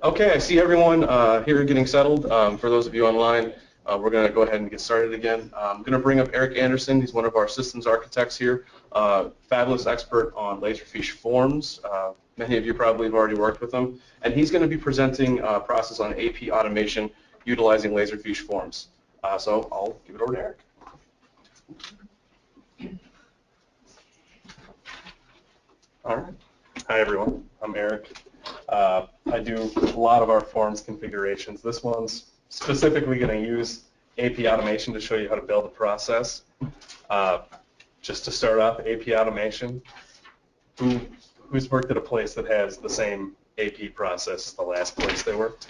Okay, I see everyone here getting settled. For those of you online, we're going to go ahead and get started again. I'm going to bring up Eric Anderson. He's one of our systems architects here, fabulous expert on Laserfiche forms. Many of you probably have already worked with him. And he's going to be presenting a process on AP automation utilizing Laserfiche forms. So I'll give it over to Eric. All right. Hi, everyone. I'm Eric. I do a lot of our forms configurations. This one's specifically going to use AP automation to show you how to build a process. Just to start off, AP automation. Who's worked at a place that has the same AP process as the last place they worked?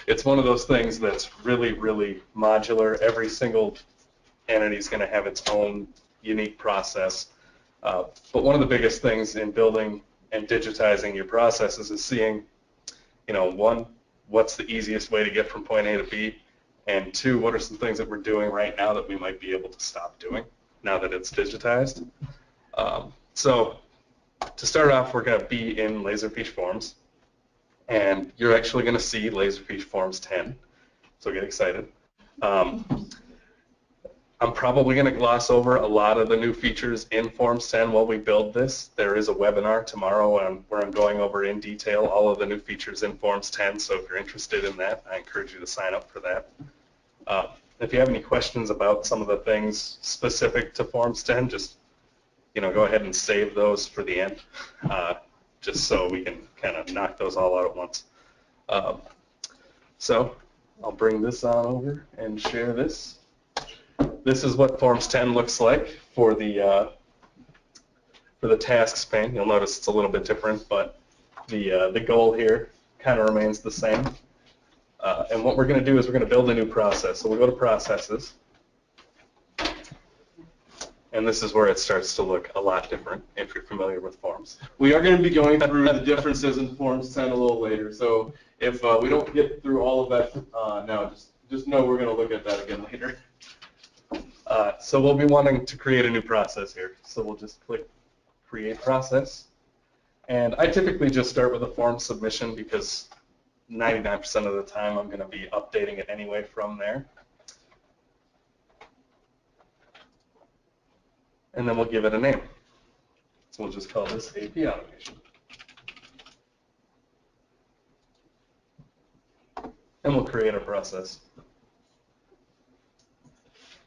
It's one of those things that's really, really modular. Every single entity is going to have its own unique process. But one of the biggest things in building and digitizing your processes is seeing, one, what's the easiest way to get from point A to B, and two, what are some things that we're doing right now that we might be able to stop doing now that it's digitized. So to start off, we're going to be in Laserfiche Forms, and you're actually going to see Laserfiche Forms 10, so get excited. I'm probably going to gloss over a lot of the new features in Forms 10 while we build this. There is a webinar tomorrow where I'm going over in detail all of the new features in Forms 10, so if you're interested in that, I encourage you to sign up for that. If you have any questions about some of the things specific to Forms 10, just go ahead and save those for the end, just so we can kind of knock those all out at once. So I'll bring this on over and share this. This is what Forms 10 looks like for the tasks pane. You'll notice it's a little bit different, but the goal here kind of remains the same. And what we're going to do is we're going to build a new process. So we'll go to Processes, and this is where it starts to look a lot different if you're familiar with Forms. We are going to be going through the differences in Forms 10 a little later. So if we don't get through all of that now, just know we're going to look at that again later. So we'll be wanting to create a new process here. So we'll just click Create Process. And I typically just start with a form submission because 99% of the time I'm going to be updating it anyway from there. And then we'll give it a name. So we'll just call this AP Automation. And we'll create a process.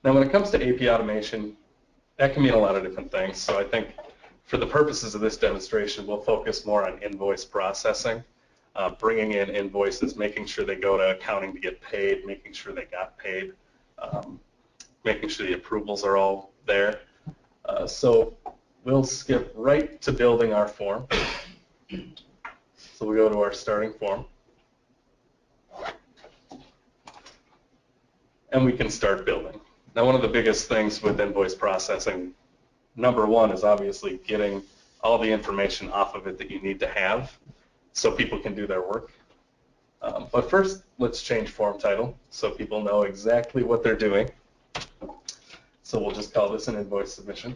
Now, when it comes to AP automation, that can mean a lot of different things. So I think for the purposes of this demonstration, we'll focus more on invoice processing, bringing in invoices, making sure they go to accounting to get paid, making sure they got paid, making sure the approvals are all there. So we'll skip right to building our form. So we go to our starting form. And we can start building. Now, one of the biggest things with invoice processing, number one, is obviously getting all the information off of it that you need to have so people can do their work. But first, let's change form title so people know exactly what they're doing. So we'll just call this an invoice submission.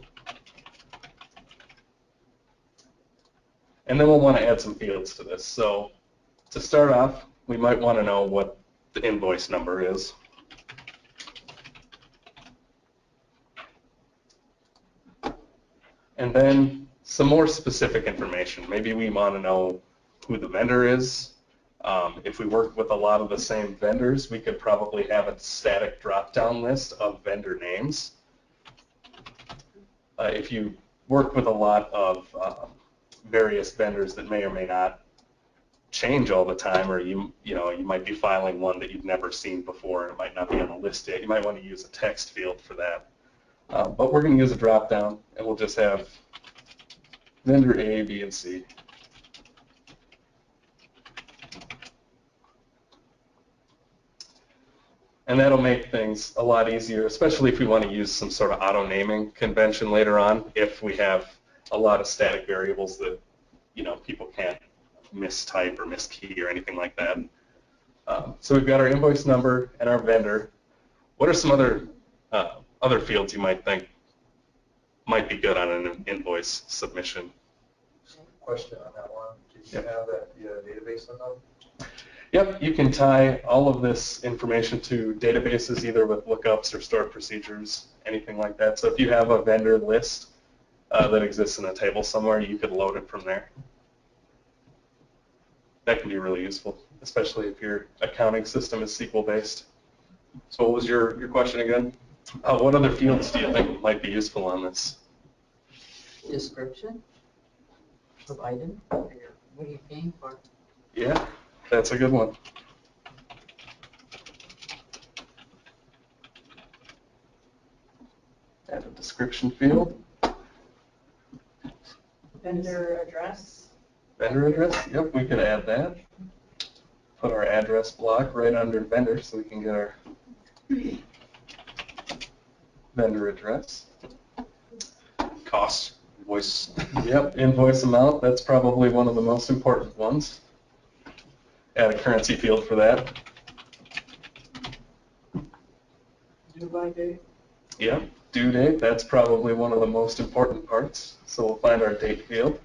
And then we'll want to add some fields to this. So to start off, we might want to know what the invoice number is. And then some more specific information. Maybe we want to know who the vendor is. If we work with a lot of the same vendors, we could probably have a static drop-down list of vendor names. If you work with a lot of various vendors that may or may not change all the time, or you might be filing one that you've never seen before and it might not be on the list yet, you might want to use a text field for that. But we're going to use a drop-down, and we'll just have vendor A, B, and C. And that'll make things a lot easier, especially if we want to use some sort of auto-naming convention later on, if we have a lot of static variables that people can't mistype or miskey or anything like that. So we've got our invoice number and our vendor. What are some other fields you might think might be good on an invoice submission? Question on that one. Did you have that database on them? Yep, you can tie all of this information to databases either with lookups or stored procedures, anything like that. So if you have a vendor list that exists in a table somewhere, you could load it from there. That can be really useful, especially if your accounting system is SQL based. So what was your question again? What other fields do you think might be useful on this? Description of item, or what are you paying for? Yeah, that's a good one. Add a description field. Vendor address. Vendor address, yep, we could add that. Put our address block right under vendor so we can get our vendor address. Cost, invoice. Yep, invoice amount, that's probably one of the most important ones. Add a currency field for that. Due by date. Yep, due date, that's probably one of the most important parts. So we'll find our date field.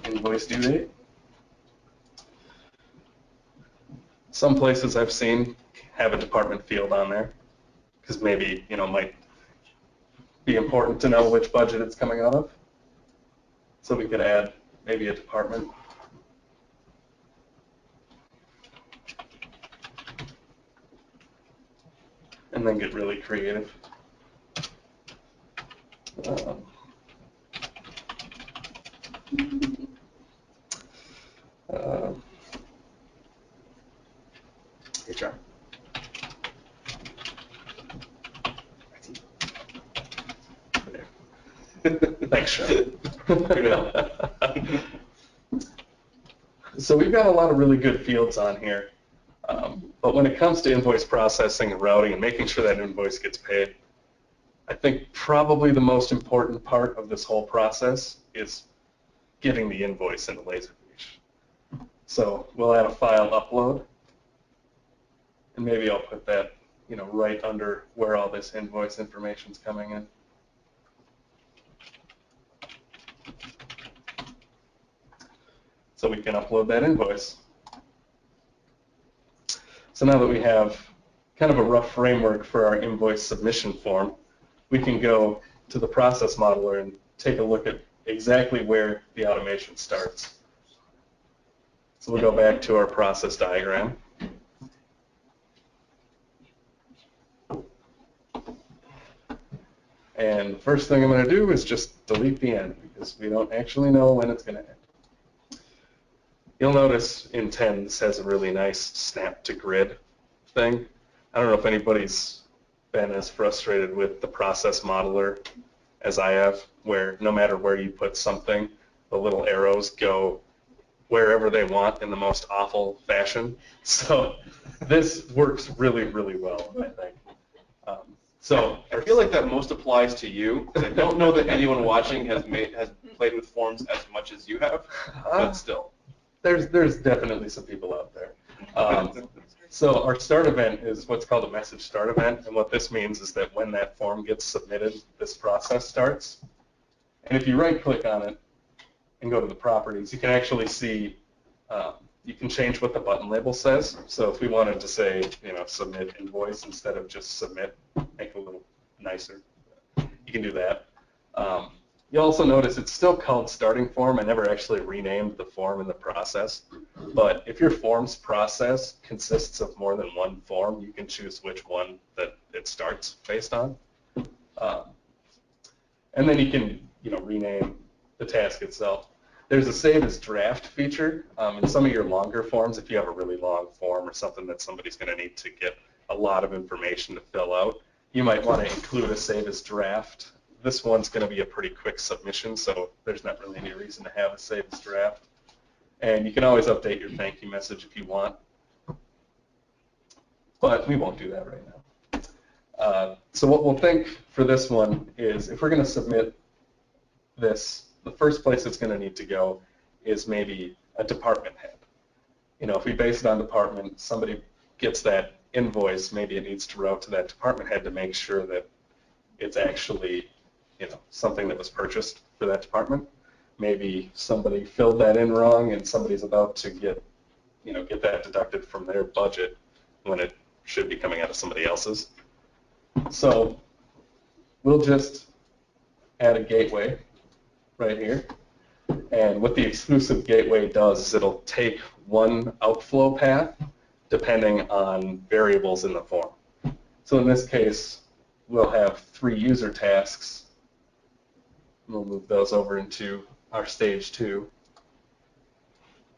Invoice due date. Some places I've seen have a department field on there because maybe, might be important to know which budget it's coming out of. So we could add maybe a department. And then get really creative. HR. Thanks, Sean. Good help. So we've got a lot of really good fields on here. But when it comes to invoice processing and routing and making sure that invoice gets paid, I think probably the most important part of this whole process is getting the invoice into Laserfiche. So we'll add a file upload, and maybe I'll put that, right under where all this invoice information is coming in. So we can upload that invoice. So now that we have kind of a rough framework for our invoice submission form, we can go to the process modeler and take a look at exactly where the automation starts. So we'll go back to our process diagram. And the first thing I'm going to do is just delete the end because we don't actually know when it's going to end. You'll notice in 10 this has a really nice snap to grid thing. I don't know if anybody's been as frustrated with the process modeler as I have, where no matter where you put something, the little arrows go wherever they want in the most awful fashion. So this works really, really well, I think. So I feel like that most applies to you. I don't know that anyone watching has played with forms as much as you have, but still. There's definitely some people out there. So our start event is what's called a message start event, and what this means is that when that form gets submitted, this process starts. And if you right-click on it and go to the properties, you can actually see, you can change what the button label says. So if we wanted to say, submit invoice instead of just submit, make it a little nicer, you can do that. You'll also notice it's still called starting form. I never actually renamed the form in the process. But if your form's process consists of more than one form, you can choose which one that it starts based on. And then you can, rename the task itself. There's a save as draft feature. In some of your longer forms, if you have a really long form or something that somebody's going to need to get a lot of information to fill out, you might want to include a save as draft. This one's going to be a pretty quick submission, so there's not really any reason to have a save as draft. And you can always update your thank you message if you want. But we won't do that right now. So what we'll think for this one is if we're going to submit this, the first place it's going to need to go is maybe a department head. If we base it on department, somebody gets that invoice, maybe it needs to route to that department head to make sure that it's actually, something that was purchased for that department. Maybe somebody filled that in wrong and somebody's about to get that deducted from their budget when it should be coming out of somebody else's. So we'll just add a gateway right here. And what the exclusive gateway does is it'll take one outflow path depending on variables in the form. So in this case, we'll have 3 user tasks. We'll move those over into our stage 2.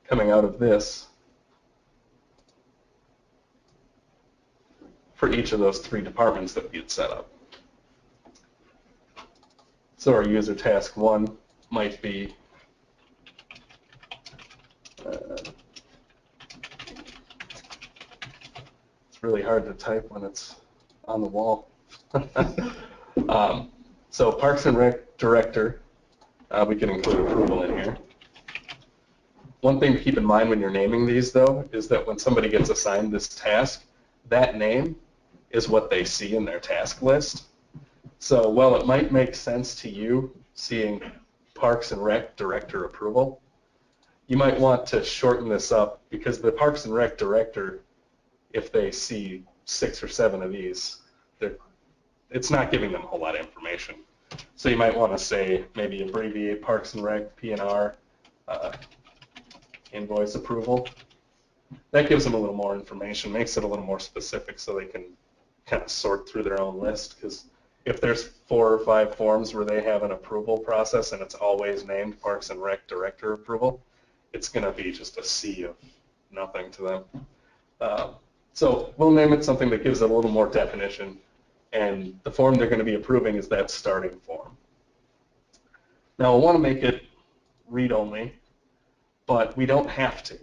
Coming out of this, for each of those 3 departments that we had set up. So our user task 1 might be it's really hard to type when it's on the wall. So Parks and Rec Director, we can include approval in here. One thing to keep in mind when you're naming these, though, is that when somebody gets assigned this task, that name is what they see in their task list. So while it might make sense to you seeing Parks and Rec Director approval, you might want to shorten this up because the Parks and Rec Director, if they see 6 or 7 of these, it's not giving them a whole lot of information. So you might want to say, maybe abbreviate Parks and Rec, P&R, invoice approval. That gives them a little more information, makes it a little more specific so they can kind of sort through their own list. Because if there's 4 or 5 forms where they have an approval process and it's always named Parks and Rec Director approval, it's going to be just a sea of nothing to them. So we'll name it something that gives it a little more definition, and the form they're going to be approving is that starting form. Now, we'll want to make it read-only, but we don't have to.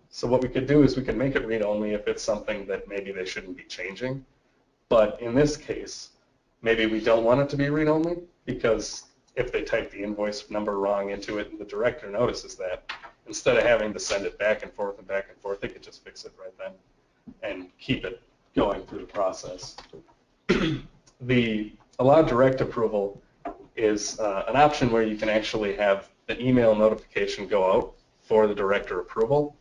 So what we could do is we can make it read-only if it's something that maybe they shouldn't be changing. But in this case, maybe we don't want it to be read-only because if they type the invoice number wrong into it and the director notices that, instead of having to send it back and forth, they could just fix it right then and keep it going through the process. The allow direct approval is an option where you can actually have an email notification go out for the director approval.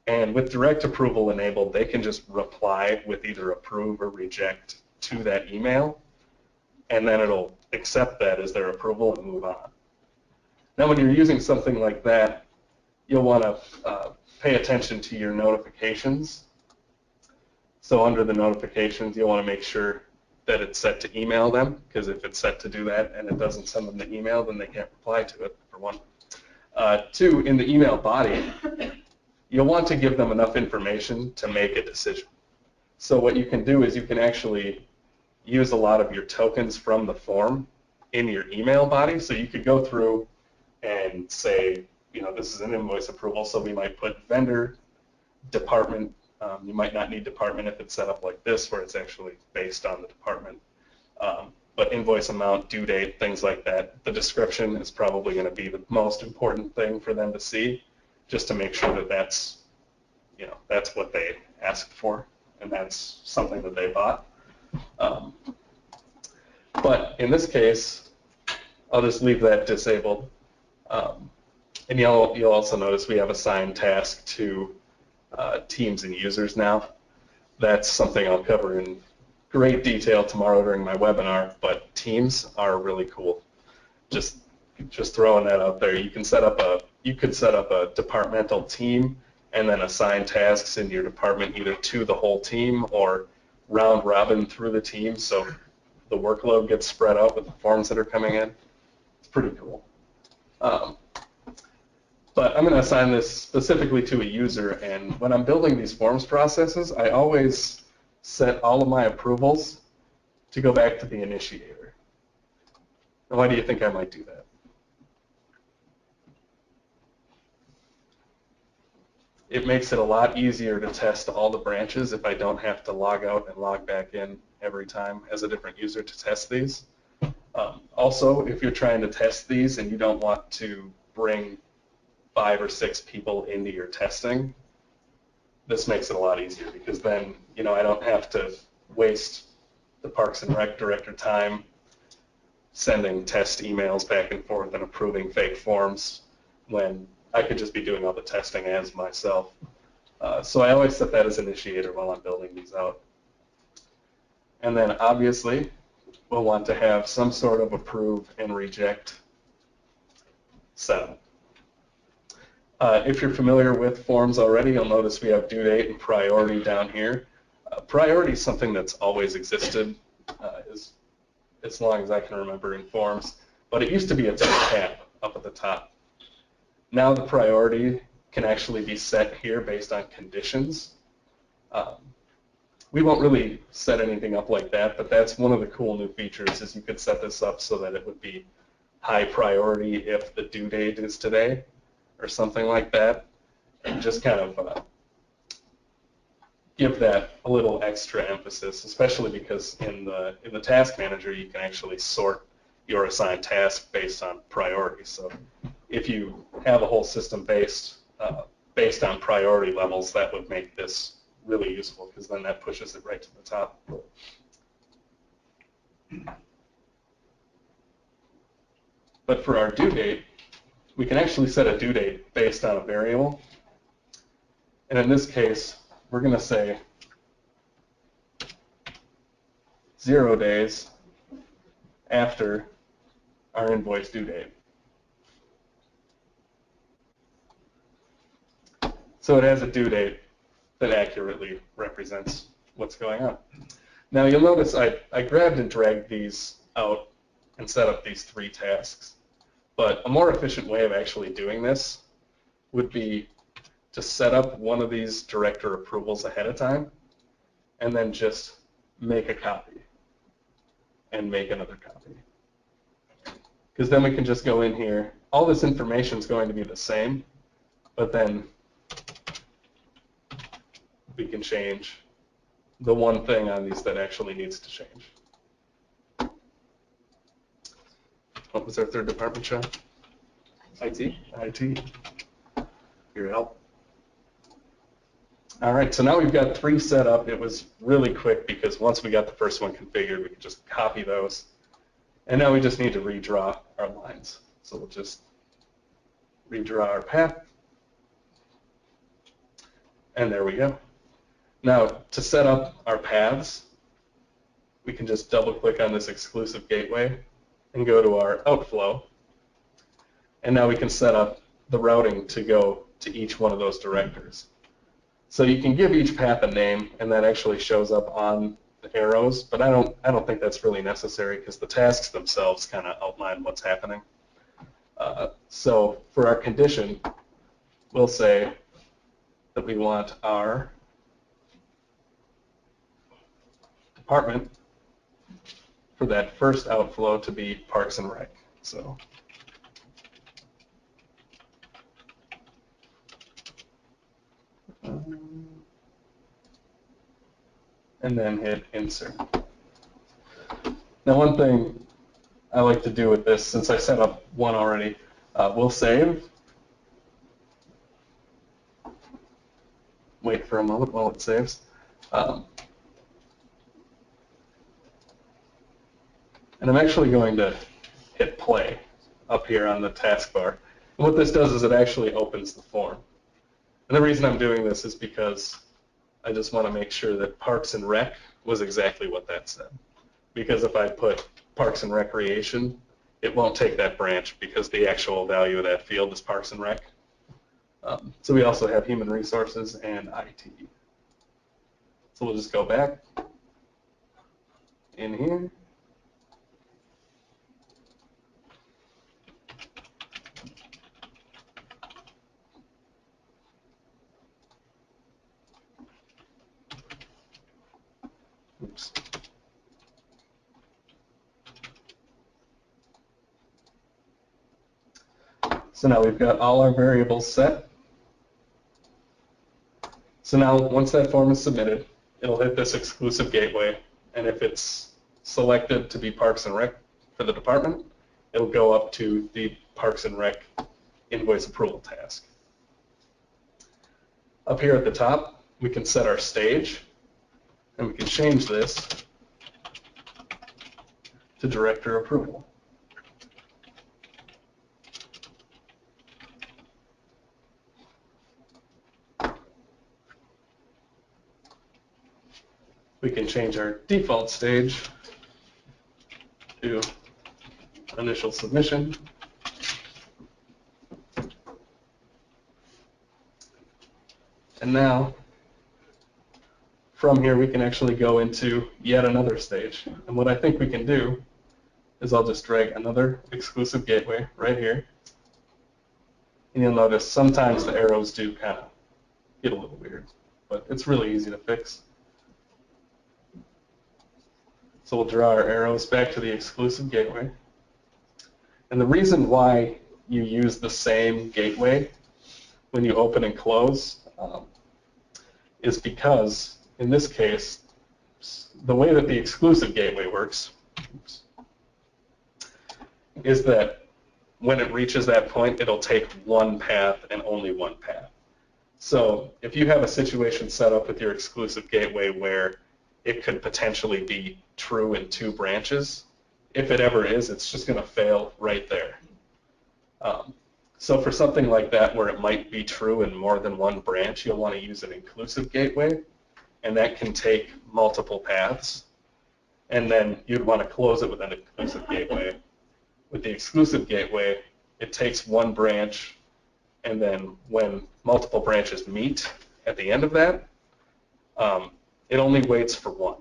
And with direct approval enabled, they can just reply with either approve or reject to that email, and then it'll accept that as their approval and move on. Now, when you're using something like that, you'll want to pay attention to your notifications. So under the notifications, you'll want to make sure that it's set to email them, because if it's set to do that and it doesn't send them the email, then they can't reply to it, for one. 2, in the email body, you'll want to give them enough information to make a decision. So what you can do is you can actually use a lot of your tokens from the form in your email body. So you could go through and say, this is an invoice approval, so we might put vendor, department. You might not need department if it's set up like this, where it's actually based on the department. But invoice amount, due date, things like that. The description is probably going to be the most important thing for them to see, just to make sure that that's what they asked for, and that's something that they bought. But in this case, I'll just leave that disabled. And you'll also notice we have assigned task to teams and users now. That's something I'll cover in great detail tomorrow during my webinar, but teams are really cool. Just throwing that out there. You could set up a departmental team and then assign tasks in your department either to the whole team or round robin through the team, so the workload gets spread out with the forms that are coming in. It's pretty cool. But I'm going to assign this specifically to a user, and when I'm building these forms processes, I always set all of my approvals to go back to the initiator. Now, why do you think I might do that? It makes it a lot easier to test all the branches if I don't have to log out and log back in every time as a different user to test these. Also, if you're trying to test these and you don't want to bring 5 or 6 people into your testing, this makes it a lot easier, because then I don't have to waste the Parks and Rec director time sending test emails back and forth and approving fake forms when I could just be doing all the testing as myself. So I always set that as initiator while I'm building these out. And then obviously we'll want to have some sort of approve and reject setup. If you're familiar with forms already, you'll notice we have due date and priority down here. Priority is something that's always existed as long as I can remember in forms, but it used to be its own tab up at the top. Now the priority can actually be set here based on conditions. We won't really set anything up like that, but that's one of the cool new features is you could set this up so that it would be high priority if the due date is today or something like that, and just kind of give that a little extra emphasis, especially because in the task manager you can actually sort your assigned task based on priority. So if you have a whole system based on priority levels, that would make this really useful because then that pushes it right to the top. But for our due date, we can actually set a due date based on a variable. And in this case, we're going to say 0 days after our invoice due date. So it has a due date that accurately represents what's going on. Now you'll notice I grabbed and dragged these out and set up these 3 tasks. But a more efficient way of actually doing this would be to set up one of these director approvals ahead of time and then just make a copy and make another copy. Because then we can just go in here. All this information is going to be the same, but then we can change the one thing on these that actually needs to change. What was our third department, Sean? IT. IT. Your help. All right, so now we've got 3 set up. It was really quick because once we got the first one configured, we could just copy those. And now we just need to redraw our lines. So we'll just redraw our path. And there we go. Now, to set up our paths, we can just double-click on this exclusive gateway and go to our outflow. And now we can set up the routing to go to each one of those directors. So you can give each path a name, and that actually shows up on the arrows, but I don't think that's really necessary because the tasks themselves kind of outline what's happening. So for our condition, we'll say that we want our department for that first outflow to be Parks and Rec. So and then hit insert. Now one thing I like to do with this, since I set up one already, we'll save. Wait for a moment while it saves. And I'm actually going to hit play up here on the taskbar. And what this does is it actually opens the form. And the reason I'm doing this is because I just want to make sure that Parks and Rec was exactly what that said. Because if I put Parks and Recreation, it won't take that branch because the actual value of that field is Parks and Rec. So we also have Human Resources and IT. So we'll just go back in here. Oops. So now we've got all our variables set. So now once that form is submitted, it'll hit this exclusive gateway, and if it's selected to be Parks and Rec for the department, it'll go up to the Parks and Rec invoice approval task. Up here at the top, we can set our stage, and we can change this to director approval. we can change our default stage to initial submission. And now, from here, we can actually go into yet another stage. And what I think we can do is I'll just drag another exclusive gateway right here. And you'll notice sometimes the arrows do kind of get a little weird, but it's really easy to fix. So we'll draw our arrows back to the exclusive gateway. And the reason why you use the same gateway when you open and close is because, in this case, the way that the exclusive gateway works is that when it reaches that point, it'll take one path and only one path. So if you have a situation set up with your exclusive gateway where it could potentially be true in two branches, if it ever is, it's just going to fail right there. So for something like that where it might be true in more than one branch, you'll want to use an inclusive gateway, and that can take multiple paths. And then you'd want to close it with an inclusive gateway. With the exclusive gateway, it takes one branch, and then when multiple branches meet at the end of that, it only waits for one.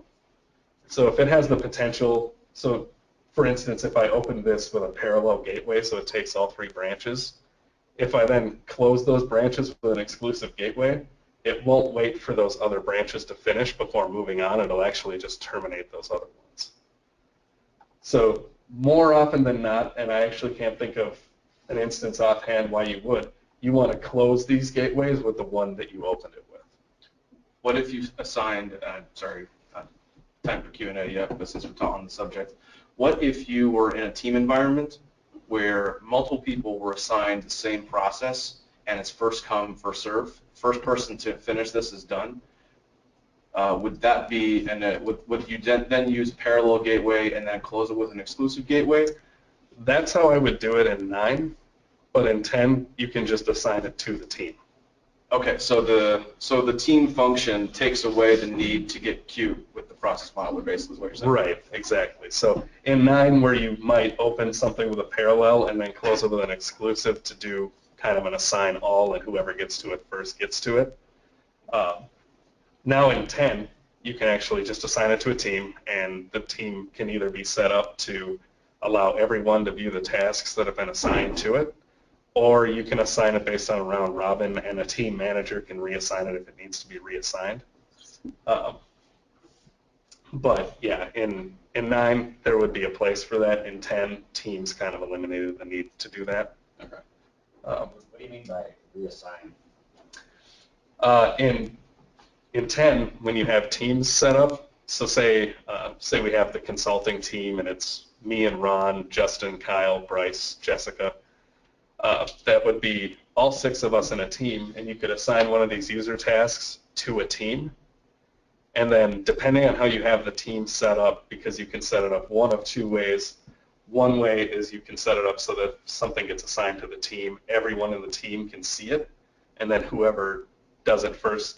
So if it has the potential, so for instance, if I open this with a parallel gateway, so it takes all three branches, if I then close those branches with an exclusive gateway, it won't wait for those other branches to finish before moving on. It'll actually just terminate those other ones. So more often than not, and I actually can't think of an instance offhand why you would, you want to close these gateways with the one that you opened it with. What if you assigned, time for Q&A yet, but since we're on the subject, what if you were in a team environment where multiple people were assigned the same process and it's first come, first serve, first person to finish this is done? Would that be, and would you then use parallel gateway and then close it with an exclusive gateway? That's how I would do it in 9, but in 10, you can just assign it to the team. Okay, so the team function takes away the need to get queued with the process modeler, basically is what you're saying. Right, exactly. So in 9, where you might open something with a parallel and then close it with an exclusive to do kind of an assign all, and whoever gets to it first gets to it. Now in 10, you can actually just assign it to a team, and the team can either be set up to allow everyone to view the tasks that have been assigned to it, or you can assign it based on a round robin, and a team manager can reassign it if it needs to be reassigned. But yeah, in 9, there would be a place for that. In 10, teams kind of eliminated the need to do that. Okay. What do you mean by reassign? In 10, when you have teams set up, so say we have the consulting team, and it's me and Ron, Justin, Kyle, Bryce, Jessica. That would be all 6 of us in a team, and you could assign one of these user tasks to a team. And then depending on how you have the team set up, because you can set it up one of 2 ways. One way is you can set it up so that something gets assigned to the team, everyone in the team can see it, and then whoever does it first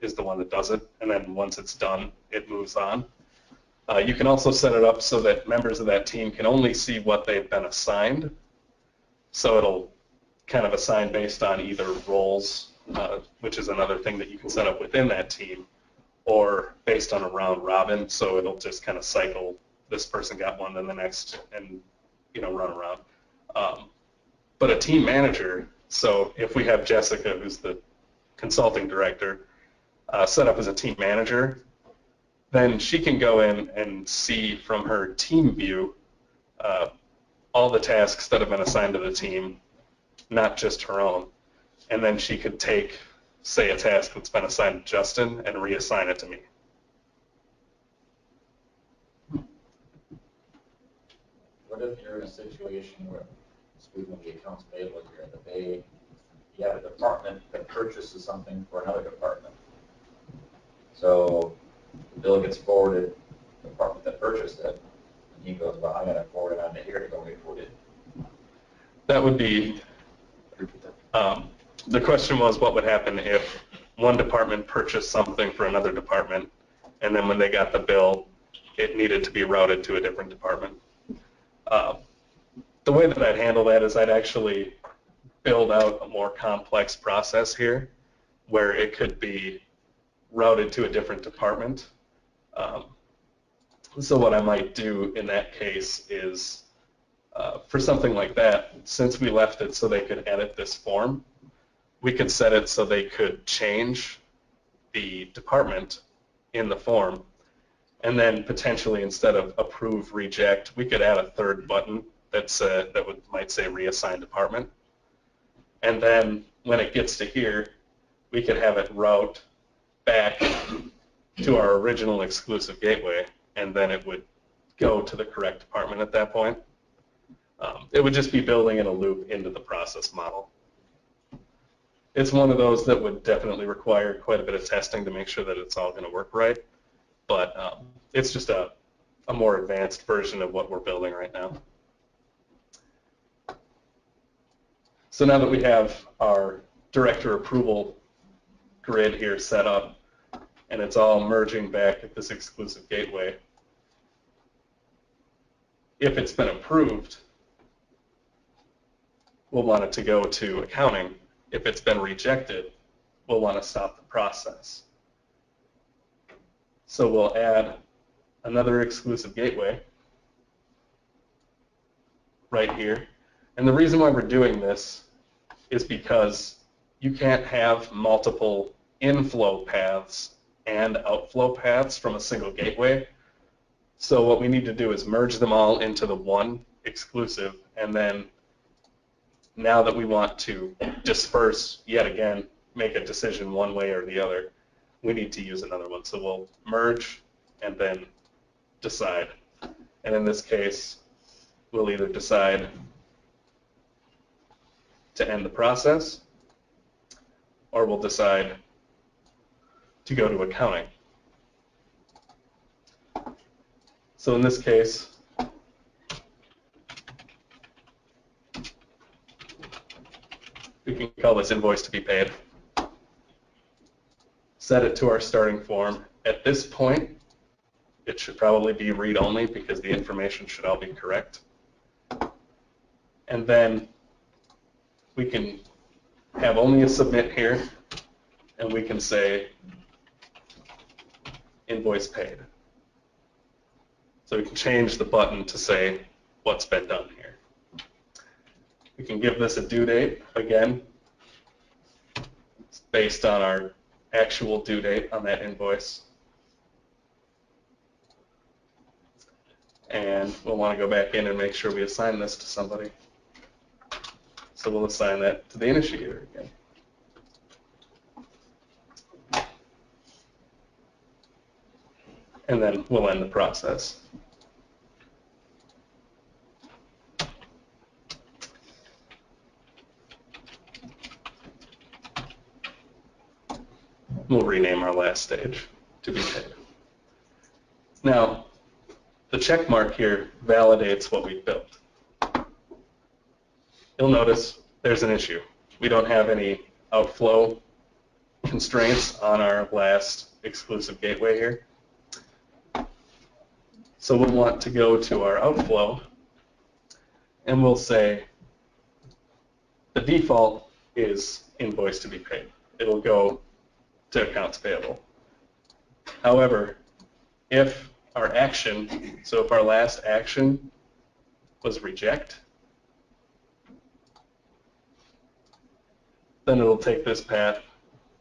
is the one that does it, and then once it's done, it moves on. You can also set it up so that members of that team can only see what they've been assigned. So it'll kind of assign based on either roles, which is another thing that you can set up within that team, or based on a round robin. So it'll just kind of cycle, this person got one, then the next, and run around. But a team manager, so if we have Jessica, who's the consulting director, set up as a team manager, then she can go in and see from her team view all the tasks that have been assigned to the team, not just her own. And then she could take, say, a task that's been assigned to Justin and reassign it to me. What if you're in a situation where, speaking of the accounts payable, you're in the bay, you have a department that purchases something for another department. So the bill gets forwarded to the department that purchased it, and he goes, well, I'm going to forward it on to here to go get quoted. That would be, the question was what would happen if one department purchased something for another department, and then when they got the bill, it needed to be routed to a different department. The way that I'd handle that is I'd actually build out a more complex process here where it could be routed to a different department. So what I might do in that case is, for something like that, since we left it so they could edit this form, we could set it so they could change the department in the form, and then potentially instead of approve, reject, we could add a third button that might say reassign department. And then when it gets to here, we could have it route back to our original exclusive gateway, and then it would go to the correct department at that point. It would just be building in a loop into the process model. It's one of those that would definitely require quite a bit of testing to make sure that it's all going to work right, but it's just a more advanced version of what we're building right now. So now that we have our director approval grid here set up, and it's all merging back at this exclusive gateway, if it's been approved, we'll want it to go to accounting. If it's been rejected, we'll want to stop the process. So we'll add another exclusive gateway right here. And the reason why we're doing this is because you can't have multiple inflow paths and outflow paths from a single gateway. So what we need to do is merge them all into the one exclusive, and then now that we want to disperse yet again, make a decision one way or the other, we need to use another one. So we'll merge and then decide. And in this case, we'll either decide to end the process, or we'll decide to go to accounting. So in this case, we can call this invoice to be paid. Set it to our starting form. At this point, it should probably be read-only because the information should all be correct. And then we can have only a submit here, and we can say invoice paid. So we can change the button to say what's been done here. We can give this a due date. Again, it's based on our actual due date on that invoice. And we'll want to go back in and make sure we assign this to somebody. So we'll assign that to the initiator again. And then we'll end the process. We'll rename our last stage to be paid. Now, the check mark here validates what we've built. You'll notice there's an issue. We don't have any outflow constraints on our last exclusive gateway here. So we'll want to go to our outflow, and we'll say the default is invoice to be paid. It'll go to accounts payable. However, if our action, so if our last action was reject, then it'll take this path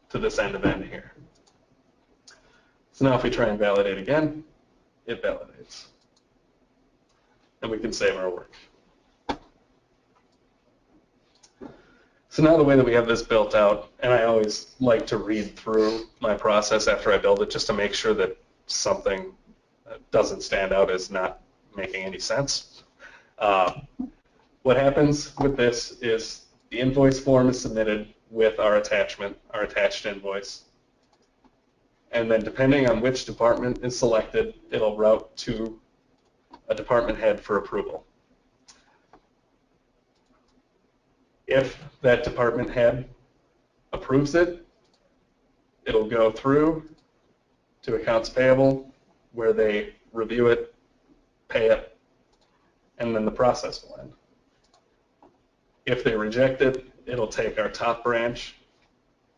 to this end of end here. So now if we try and validate again, it validates. And we can save our work. So now the way that we have this built out, and I always like to read through my process after I build it just to make sure that something doesn't stand out as not making any sense. What happens with this is the invoice form is submitted with our attachment, our attached invoice. And then depending on which department is selected, it'll route to a department head for approval. If that department head approves it, it'll go through, to accounts payable, where they review it, pay it, and then the process will end. If they reject it, it'll take our top branch,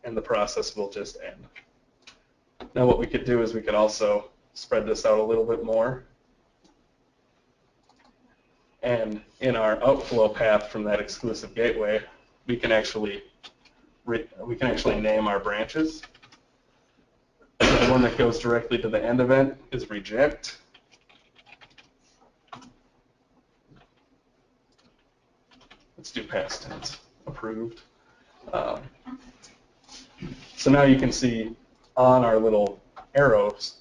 and the process will just end. Now what we could do is we could also spread this out a little bit more. And in our outflow path from that exclusive gateway, we can actually name our branches. The one that goes directly to the end event is reject. Let's do past tense, approved. So now you can see on our little arrows,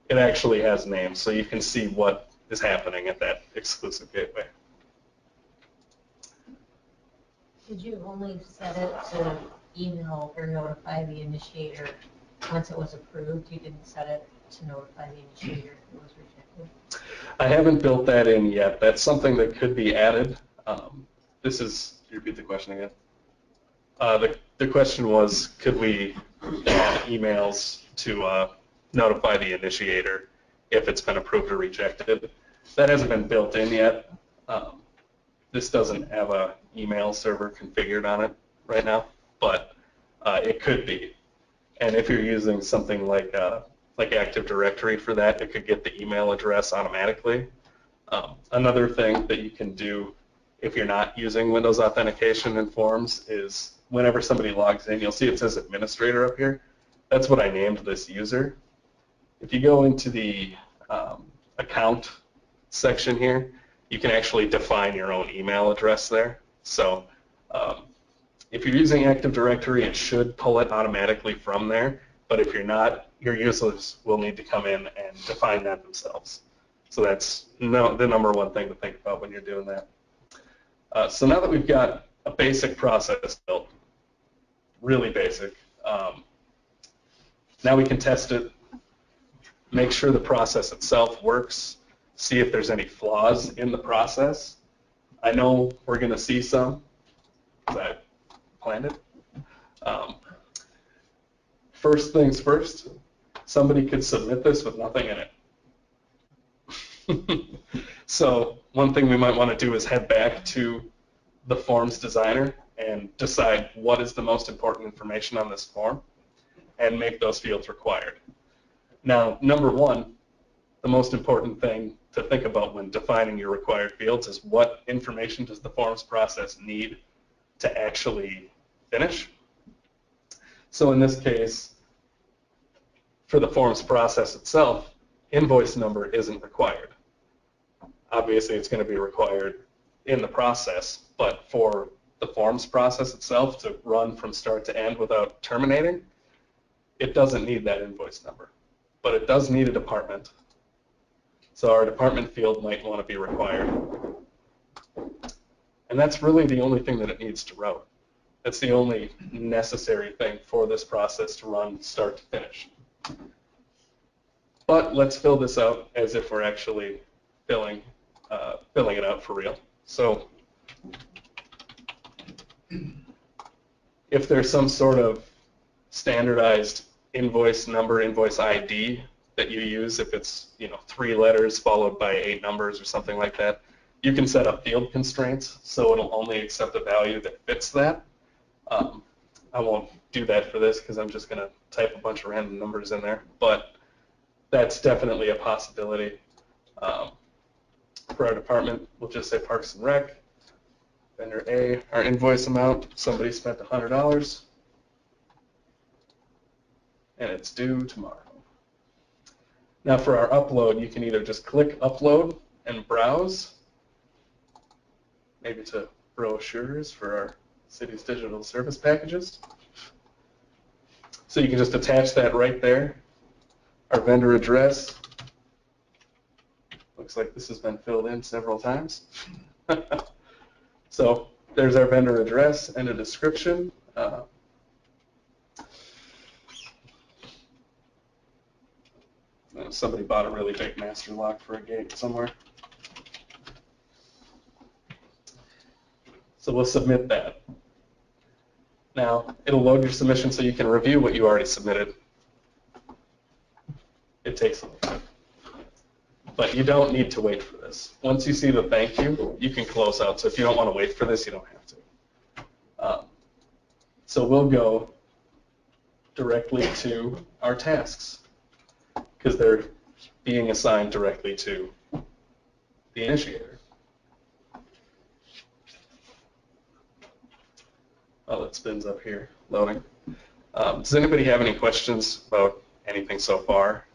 it actually has names, so you can see what is happening at that exclusive gateway. Did you only set it to email or notify the initiator once it was approved? You didn't set it to notify the initiator if it was rejected? I haven't built that in yet. That's something that could be added. This is, can you repeat the question again? The question was, could we add emails to notify the initiator if it's been approved or rejected? That hasn't been built in yet. This doesn't have an email server configured on it right now, but it could be. And if you're using something like Active Directory for that, it could get the email address automatically. Another thing that you can do if you're not using Windows authentication in Forms is whenever somebody logs in, you'll see it says administrator up here. That's what I named this user. If you go into the account section here, you can actually define your own email address there. So if you're using Active Directory, it should pull it automatically from there. But if you're not, your users will need to come in and define that themselves. So that's the number one thing to think about when you're doing that. So now that we've got a basic process built, really basic, now we can test it, make sure the process itself works, see if there's any flaws in the process. I know we're going to see some, because I planned it. First things first, somebody could submit this with nothing in it. So one thing we might want to do is head back to the forms designer and decide what is the most important information on this form and make those fields required. Now, number one, the most important thing to think about when defining your required fields is what information does the forms process need to actually finish. So in this case, for the forms process itself, invoice number isn't required. Obviously, it's going to be required in the process, but for the forms process itself to run from start to end without terminating, it doesn't need that invoice number, but it does need a department. So our department field might want to be required. And that's really the only thing that it needs to run. That's the only necessary thing for this process to run start to finish. But let's fill this out as if we're actually filling it out for real. So if there's some sort of standardized invoice number, invoice ID that you use, if it's 3 letters followed by 8 numbers or something like that, you can set up field constraints so it'll only accept a value that fits that. I won't do that for this because I'm just going to type a bunch of random numbers in there, but that's definitely a possibility. For our department, we'll just say Parks and Rec. Vendor A, our invoice amount, somebody spent $100, and it's due tomorrow. Now for our upload, you can either just click upload and browse, maybe to brochures for our city's digital service packages. So you can just attach that right there. Our vendor address. Looks like this has been filled in several times. So there's our vendor address and a description. Somebody bought a really big master lock for a gate somewhere. So we'll submit that. Now, it'll load your submission so you can review what you already submitted. it takes a little bit. But you don't need to wait for this. Once you see the thank you, you can close out. So if you don't want to wait for this, you don't have to. So we'll go directly to our tasks because they're being assigned directly to the initiator. Oh, it spins up here, loading. Does anybody have any questions about anything so far?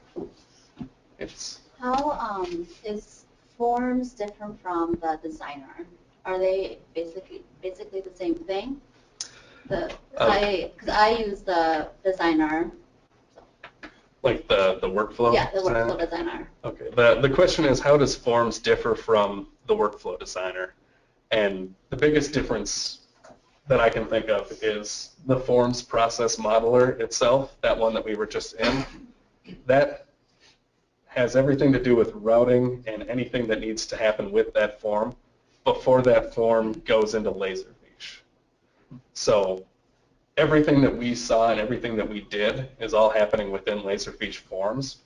How is forms different from the designer? Are they basically the same thing? Because I use the designer. So. Like the workflow? Yeah, the designer? workflow designer. Okay. The question is, how does forms differ from the workflow designer? And the biggest difference that I can think of is the forms process modeler itself, that one that we were just in. That has everything to do with routing and anything that needs to happen with that form before that form goes into Laserfiche. So everything that we saw and everything that we did is all happening within Laserfiche forms.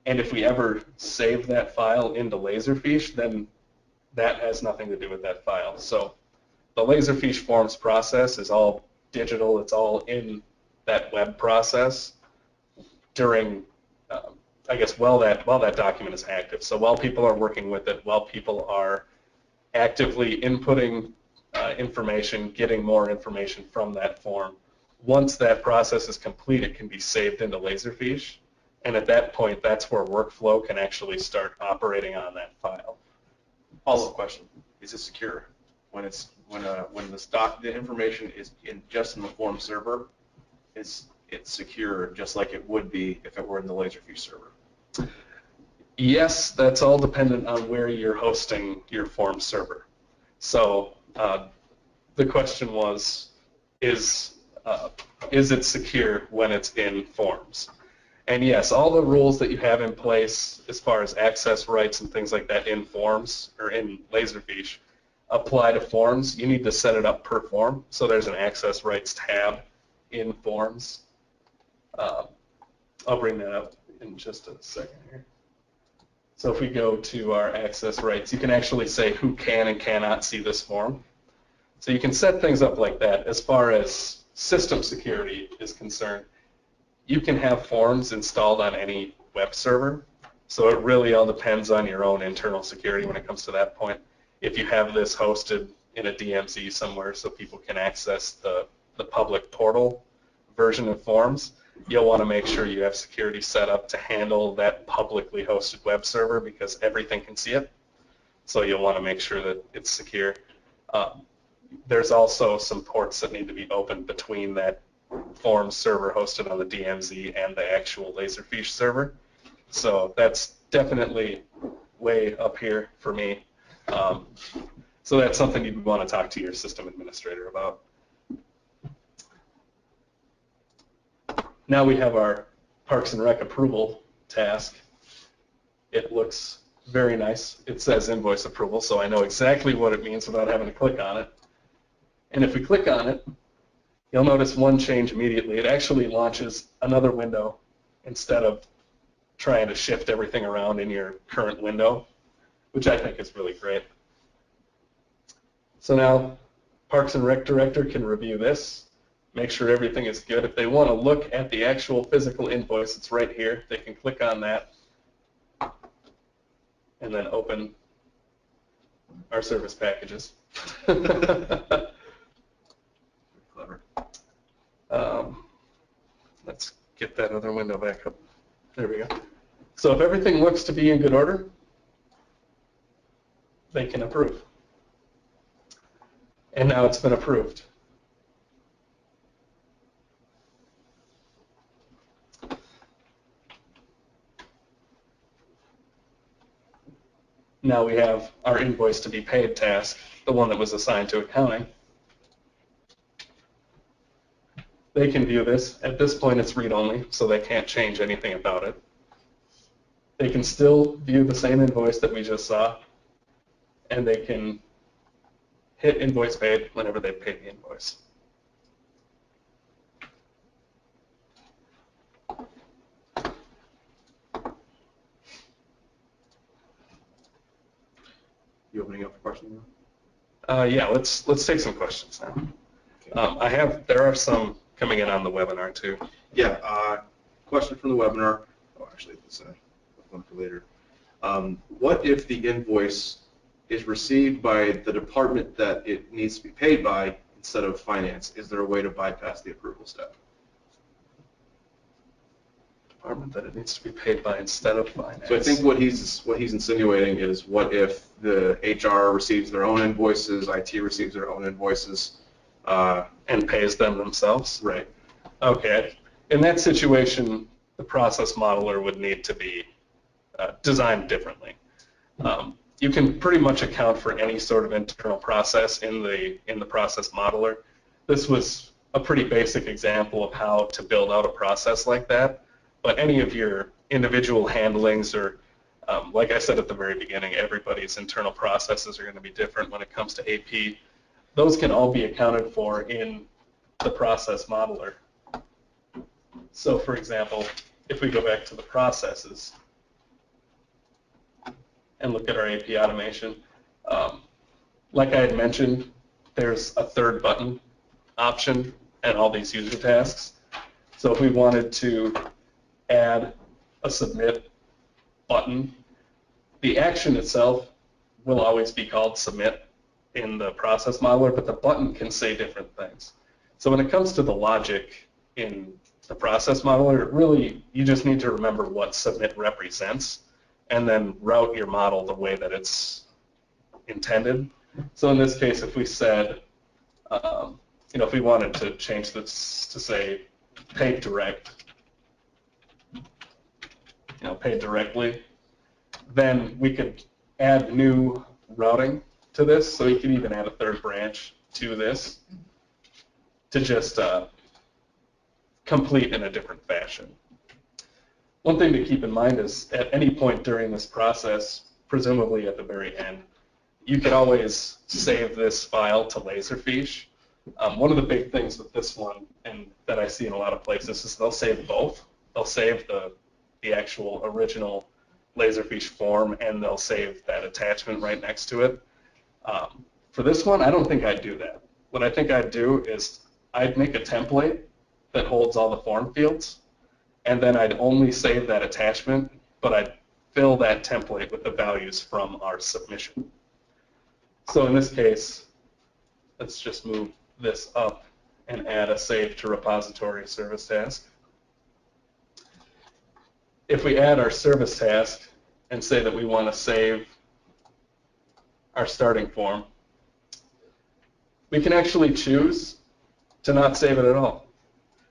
And if we ever save that file into Laserfiche, then that has nothing to do with that file. So the Laserfiche forms process is all digital. It's all in that web process during, I guess, while that document is active. So while people are working with it, while people are actively inputting information, getting more information from that form, once that process is complete, it can be saved into Laserfiche. And at that point, that's where workflow can actually start operating on that file. Follow-up question: is it secure? When the information is just in the form server, it's secure just like it would be if it were in the Laserfiche server? Yes, that's all dependent on where you're hosting your form server. So the question was, is it secure when it's in forms? And yes, all the rules that you have in place as far as access rights and things like that in forms or in Laserfiche apply to forms. You need to set it up per form. So there's an access rights tab in forms. I'll bring that up in just a second here. So if we go to our access rights, you can actually say who can and cannot see this form. So you can set things up like that. As far as system security is concerned, you can have forms installed on any web server. So it really all depends on your own internal security when it comes to that point. If you have this hosted in a DMZ somewhere so people can access the public portal version of forms, you'll want to make sure you have security set up to handle that publicly hosted web server because everything can see it. So you'll want to make sure that it's secure. There's also some ports that need to be opened between that forms server hosted on the DMZ and the actual Laserfiche server. So that's definitely way up here for me. So that's something you'd want to talk to your system administrator about. Now we have our Parks and Rec approval task. It looks very nice. It says invoice approval, so I know exactly what it means without having to click on it. And if we click on it, you'll notice one change immediately. It actually launches another window instead of trying to shift everything around in your current window, which I think is really great. So now Parks and Rec Director can review this, make sure everything is good. If they want to look at the actual physical invoice, it's right here. They can click on that and then open our service packages. Clever. Let's get that other window back up. There we go. So if everything looks to be in good order, they can approve. And now it's been approved. Now we have our invoice to be paid task, the one that was assigned to accounting. They can view this. At this point, it's read-only, so they can't change anything about it. They can still view the same invoice that we just saw, and they can hit invoice paid whenever they pay the invoice. You opening up for questions? Yeah, let's take some questions now. There are some coming in on the webinar too. Yeah, question from the webinar. Oh, actually, it's one for later. What if the invoice is received by the department that it needs to be paid by instead of finance? Is there a way to bypass the approval step? Department that it needs to be paid by instead of finance. So I think what he's insinuating is, what if the HR receives their own invoices, IT receives their own invoices, and pays them themselves. right? Okay. In that situation, the process modeler would need to be designed differently. You can pretty much account for any sort of internal process in the process modeler. This was a pretty basic example of how to build out a process like that. But any of your individual handlings, or like I said at the very beginning, everybody's internal processes are going to be different when it comes to AP. Those can all be accounted for in the process modeler. So for example, if we go back to the processes and look at our AP automation, like I had mentioned, there's a third button option and all these user tasks. So if we wanted to add a submit button, the action itself will always be called submit in the process modeler, but the button can say different things. So when it comes to the logic in the process modeler, really you just need to remember what submit represents and then route your model the way that it's intended. So in this case, if we said, if we wanted to change this to say paid direct, paid directly, then we could add new routing to this. So you could even add a third branch to this to just complete in a different fashion. One thing to keep in mind is at any point during this process, presumably at the very end, you can always save this file to Laserfiche. One of the big things with this one, and that I see in a lot of places, is they'll save both. They'll save the actual original Laserfiche form, and they'll save that attachment right next to it. For this one, I don't think I'd do that. What I think I'd do is I'd make a template that holds all the form fields, and then I'd only save that attachment, but I'd fill that template with the values from our submission. So in this case, let's just move this up and add a save to repository service task. If we add our service task and say that we want to save our starting form, we can actually choose to not save it at all.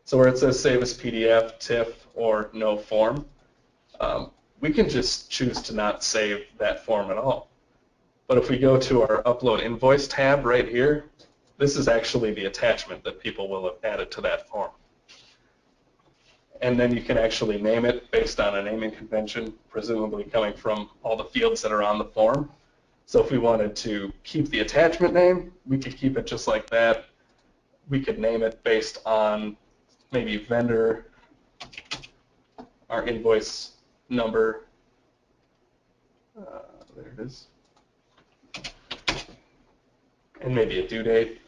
So where it says save as PDF, TIFF, or no form, we can just choose to not save that form at all. But if we go to our upload invoice tab right here, this is actually the attachment that people will have added to that form. And then you can actually name it based on a naming convention, presumably coming from all the fields that are on the form. So if we wanted to keep the attachment name, we could keep it just like that. We could name it based on maybe vendor, our invoice number. There it is. And maybe a due date.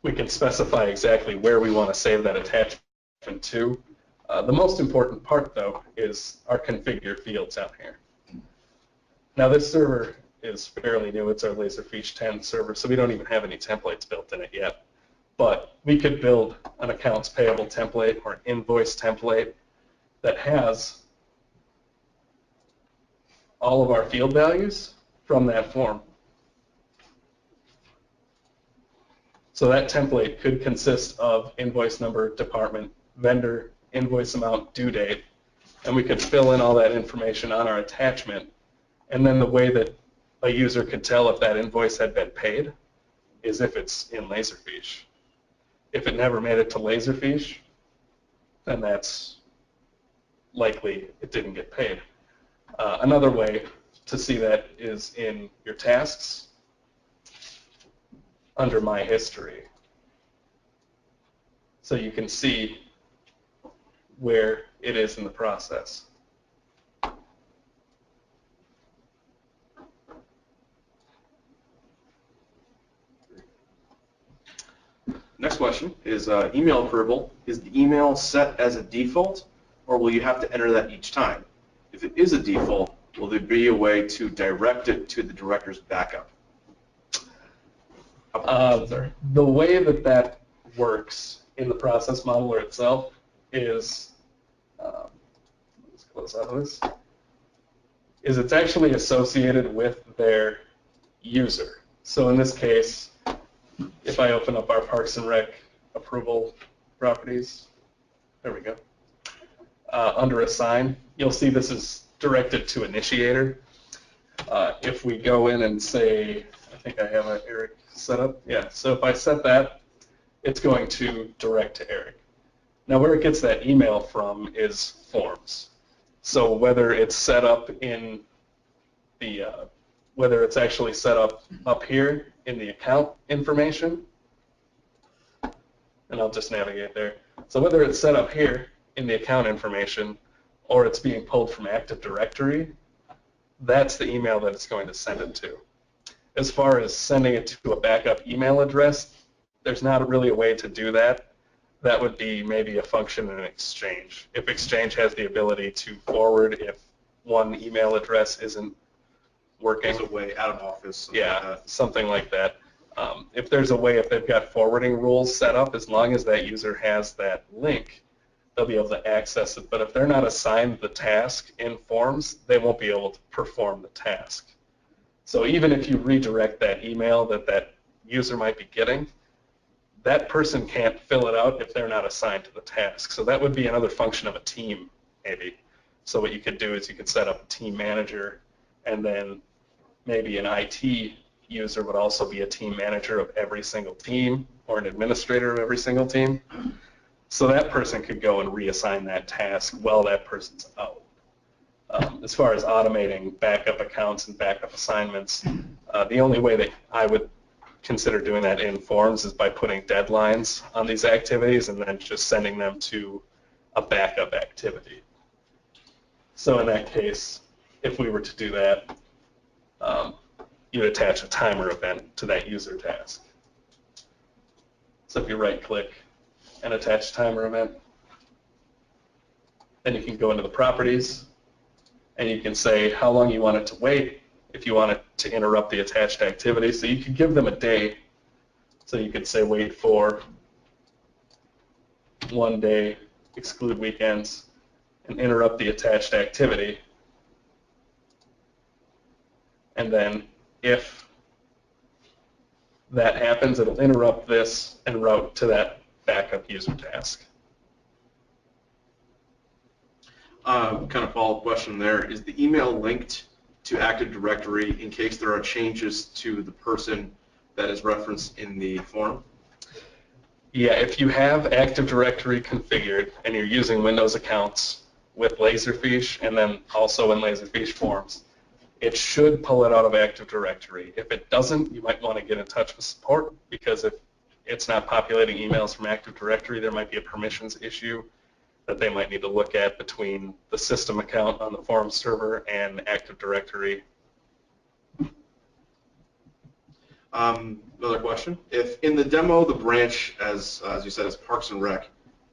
We can specify exactly where we want to save that attachment to. The most important part, though, is our configure fields out here. Now, this server is fairly new. It's our Laserfiche 10 server, so we don't even have any templates built in it yet. But we could build an accounts payable template or an invoice template that has all of our field values from that form. So that template could consist of invoice number, department, vendor, invoice amount, due date, and we could fill in all that information on our attachment. And then the way that a user could tell if that invoice had been paid is if it's in Laserfiche. If it never made it to Laserfiche, then that's likely it didn't get paid. Another way to see that is in your tasks under My History. So you can see where it is in the process. next question is email approval. Is the email set as a default, or will you have to enter that each time? If it is a default, will there be a way to direct it to the director's backup? The way that works in the process modeler itself is, let's close out of this, is it's actually associated with their user. So in this case, if I open up our Parks and Rec approval properties, there we go, under assign, you'll see this is directed to initiator. If we go in and say, I think I have Eric set up, yeah, so if I set that, it's going to direct to Eric. Now where it gets that email from is forms. So whether it's set up in the, whether it's actually set up here in the account information, and I'll just navigate there. So whether it's set up here in the account information or it's being pulled from Active Directory, that's the email that it's going to send it to. As far as sending it to a backup email address, there's not really a way to do that. That would be maybe a function in Exchange. If Exchange has the ability to forward if one email address isn't working. There's a way out of office. Yeah, something like that. If there's a way, if they've got forwarding rules set up, as long as that user has that link, they'll be able to access it. But if they're not assigned the task in Forms, they won't be able to perform the task. So even if you redirect that email that user might be getting, that person can't fill it out if they're not assigned to the task. So that would be another function of a team, maybe. So what you could do is you could set up a team manager, and then maybe an IT user would also be a team manager of every single team, or an administrator of every single team. So that person could go and reassign that task while that person's out. As far as automating backup accounts and backup assignments, the only way that I would consider doing that in Forms is by putting deadlines on these activities and then just sending them to a backup activity. So in that case, if we were to do that, you'd attach a timer event to that user task. So if you right-click and attach timer event, then you can go into the properties, and you can say how long you want it to wait, if you want it to interrupt the attached activity. So you could give them a day. So you could say wait for 1 day, exclude weekends, and interrupt the attached activity. And then if that happens, it'll interrupt this and route to that backup user task. Kind of follow-up question there. Is the email linked to Active Directory in case there are changes to the person that is referenced in the form? Yeah, if you have Active Directory configured and you're using Windows accounts with Laserfiche and then also in Laserfiche Forms, it should pull it out of Active Directory. If it doesn't, you might want to get in touch with support, because if it's not populating emails from Active Directory, there might be a permissions issue that they might need to look at between the system account on the Forms server and Active Directory. Another question. If in the demo the branch, as you said, is Parks and Rec,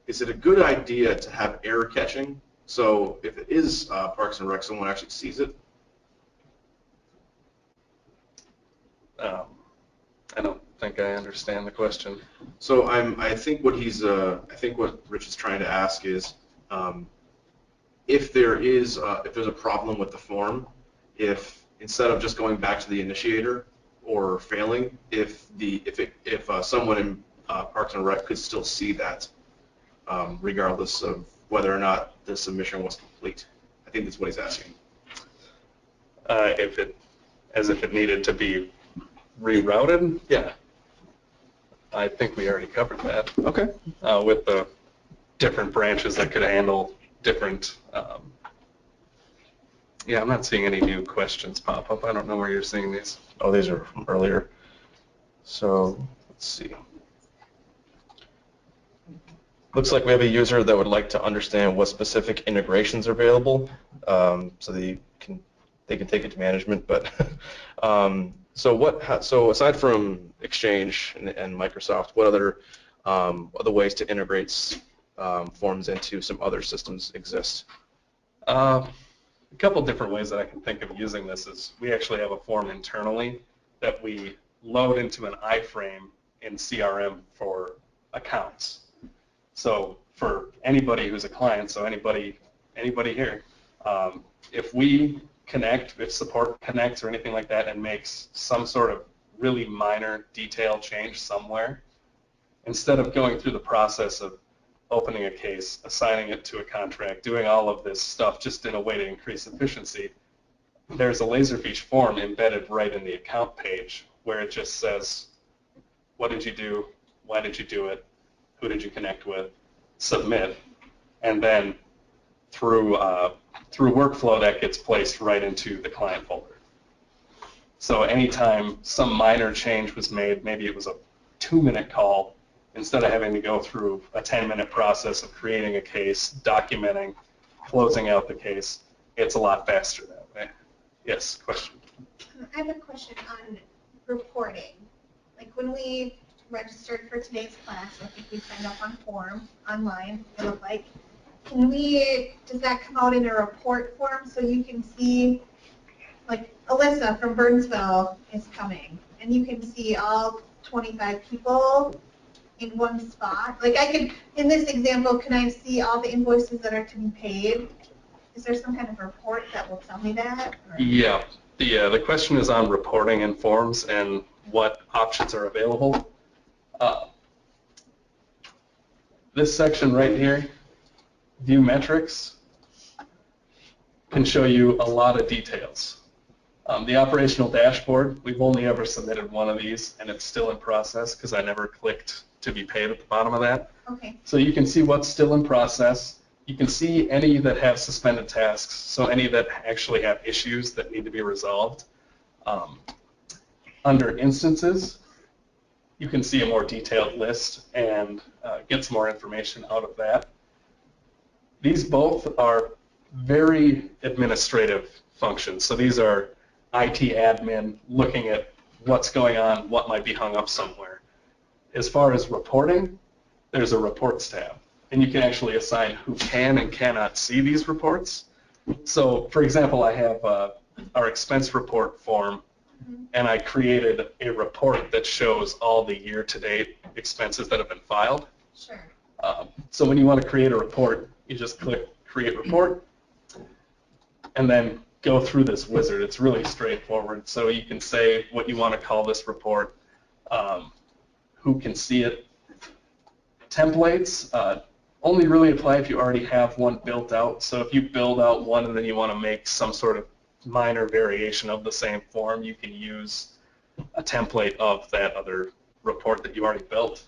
is it a good idea to have error catching? So if it is Parks and Rec, someone actually sees it? I don't think I understand the question. So I think what Rich is trying to ask is, if there's a problem with the form, if instead of just going back to the initiator or failing, if someone in Parks and Rec could still see that, regardless of whether or not the submission was complete. I think that's what he's asking. If it needed to be rerouted? Yeah. I think we already covered that. Okay. With the different branches that could handle different. Yeah, I'm not seeing any new questions pop up. I don't know where you're seeing these. Oh, these are from earlier. So let's see. Looks like we have a user that would like to understand what specific integrations are available, so they can take it to management. But so aside from Exchange and Microsoft, what other other ways to integrate forms into some other systems exist? A couple different ways that I can think of using this is we actually have a form internally that we load into an iframe in CRM for accounts. So for anybody who's a client, so anybody here, if we connect, if support connects or anything like that and makes some sort of really minor detail change somewhere, instead of going through the process of opening a case, assigning it to a contract, doing all of this stuff just in a way to increase efficiency, there's a Laserfiche form embedded right in the account page where it just says, what did you do, why did you do it, who did you connect with, submit, and then through workflow that gets placed right into the client folder. So anytime some minor change was made, maybe it was a 2-minute call, instead of having to go through a 10-minute process of creating a case, documenting, closing out the case, it's a lot faster that way. Yes, question? I have a question on reporting. Like when we registered for today's class, I think we signed up on form online, it looked like. Does that come out in a report form so you can see, like Alyssa from Burnsville is coming, and you can see all 25 people in one spot? Like in this example, can I see all the invoices that are to be paid? Is there some kind of report that will tell me that? Or? Yeah. The question is on reporting in forms and what options are available. This section right here, View Metrics, can show you a lot of details. The operational dashboard, we've only ever submitted one of these, and it's still in process because I never clicked to be paid at the bottom of that. Okay. So you can see what's still in process. You can see any that have suspended tasks, so any that actually have issues that need to be resolved. Under instances, you can see a more detailed list and get some more information out of that. These both are very administrative functions. So these are IT admin looking at what's going on, what might be hung up somewhere. As far as reporting, there's a reports tab, and you can actually assign who can and cannot see these reports. So for example, I have our expense report form, and I created a report that shows all the year-to-date expenses that have been filed. Sure. So when you want to create a report, you just click Create Report, and then go through this wizard. It's really straightforward. So you can say what you want to call this report, who can see it. Templates only really apply if you already have one built out. So if you build out one and then you want to make some sort of minor variation of the same form, you can use a template of that other report that you already built.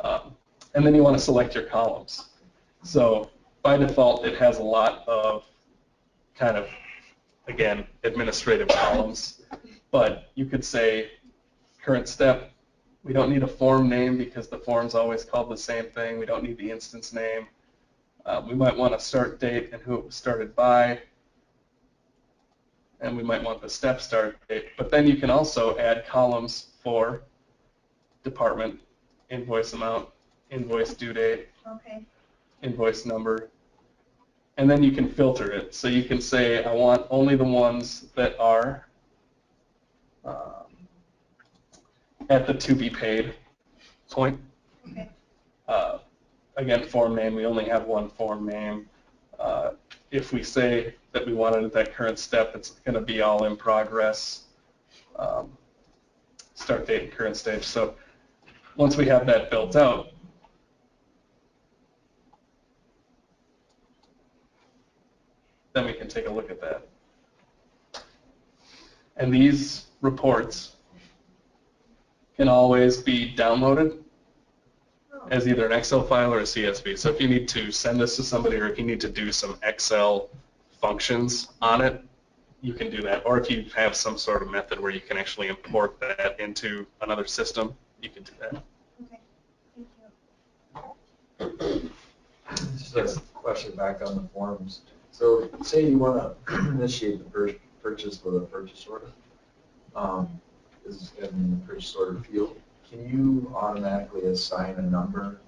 And then you want to select your columns. So by default, it has a lot of kind of, again, administrative columns. But you could say current step. We don't need a form name because the form's always called the same thing. We don't need the instance name. We might want a start date and who it was started by. And we might want the step start date. But then you can also add columns for department, invoice amount, invoice due date, Okay. invoice number. And then you can filter it. So you can say, I want only the ones that are at the to be paid point. Okay. Again, form name, we only have one form name. If we say that we wanted at that current step, it's going to be all in progress, start date and current stage. So once we have that built out, then we can take a look at that. And these reports can always be downloaded as either an Excel file or a CSV. So if you need to send this to somebody or if you need to do some Excel functions on it, you can do that. Or if you have some sort of method where you can actually import that into another system, you can do that. Okay. Thank you. Just a question back on the forms. So say you want to initiate the purchase with a purchase order, is in the purchase order field. can you automatically assign a number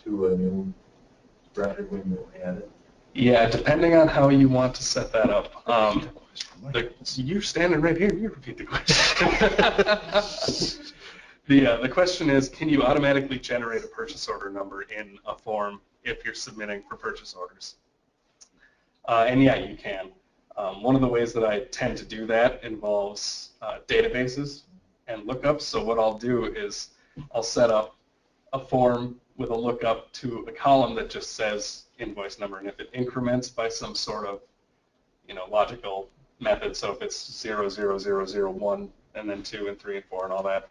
to a new record when you add it? Yeah, depending on how you want to set that up. You're standing right here. You repeat the question. The question is, can you automatically generate a purchase order number in a form if you're submitting for purchase orders? And yeah, you can. One of the ways that I tend to do that involves databases and lookups. So what I'll do is I'll set up a form with a lookup to a column that just says invoice number, and if it increments by some sort of logical method, so if it's 0, 0, 0, 0, 1, and then 2 and 3 and 4 and all that,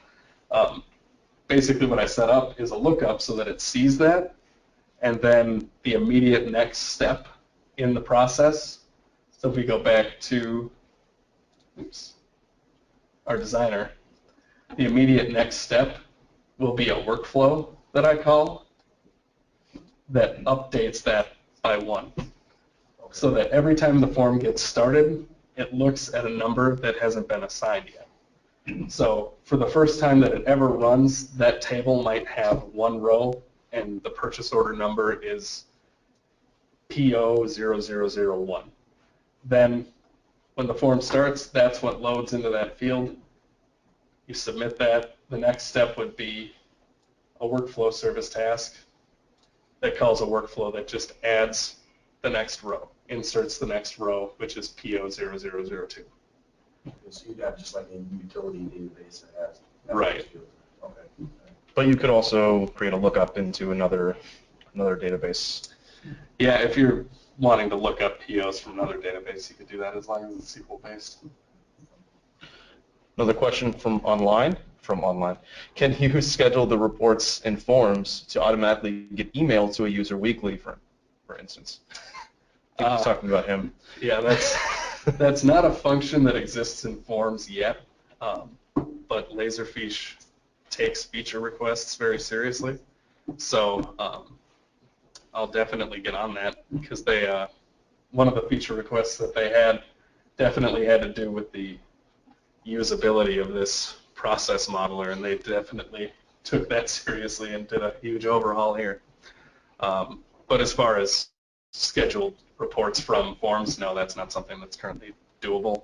basically what I set up is a lookup so that it sees that, and then the immediate next step in the process. So if we go back to our designer, the immediate next step will be a workflow that I call that updates that by 1. So that every time the form gets started, it looks at a number that hasn't been assigned yet. So for the first time that it ever runs, that table might have 1 row, and the purchase order number is PO0001. Then when the form starts, that's what loads into that field. You submit that. The next step would be a workflow service task that calls a workflow that just adds the next row, inserts the next row, which is PO0002. So you'd have just like a utility database that has. Right. Okay. But you could also create a lookup into another database. Yeah, if you're wanting to look up POs from another database, you could do that as long as it's SQL based. Another question from online. Can you schedule the reports and forms to automatically get emailed to a user weekly, for instance? I think he's talking about him. Yeah, that's not a function that exists in forms yet, but Laserfiche takes feature requests very seriously. So I'll definitely get on that, because one of the feature requests that they had definitely had to do with the usability of this process modeler, and they definitely took that seriously and did a huge overhaul here. But as far as scheduled reports from forms, no, that's not something that's currently doable.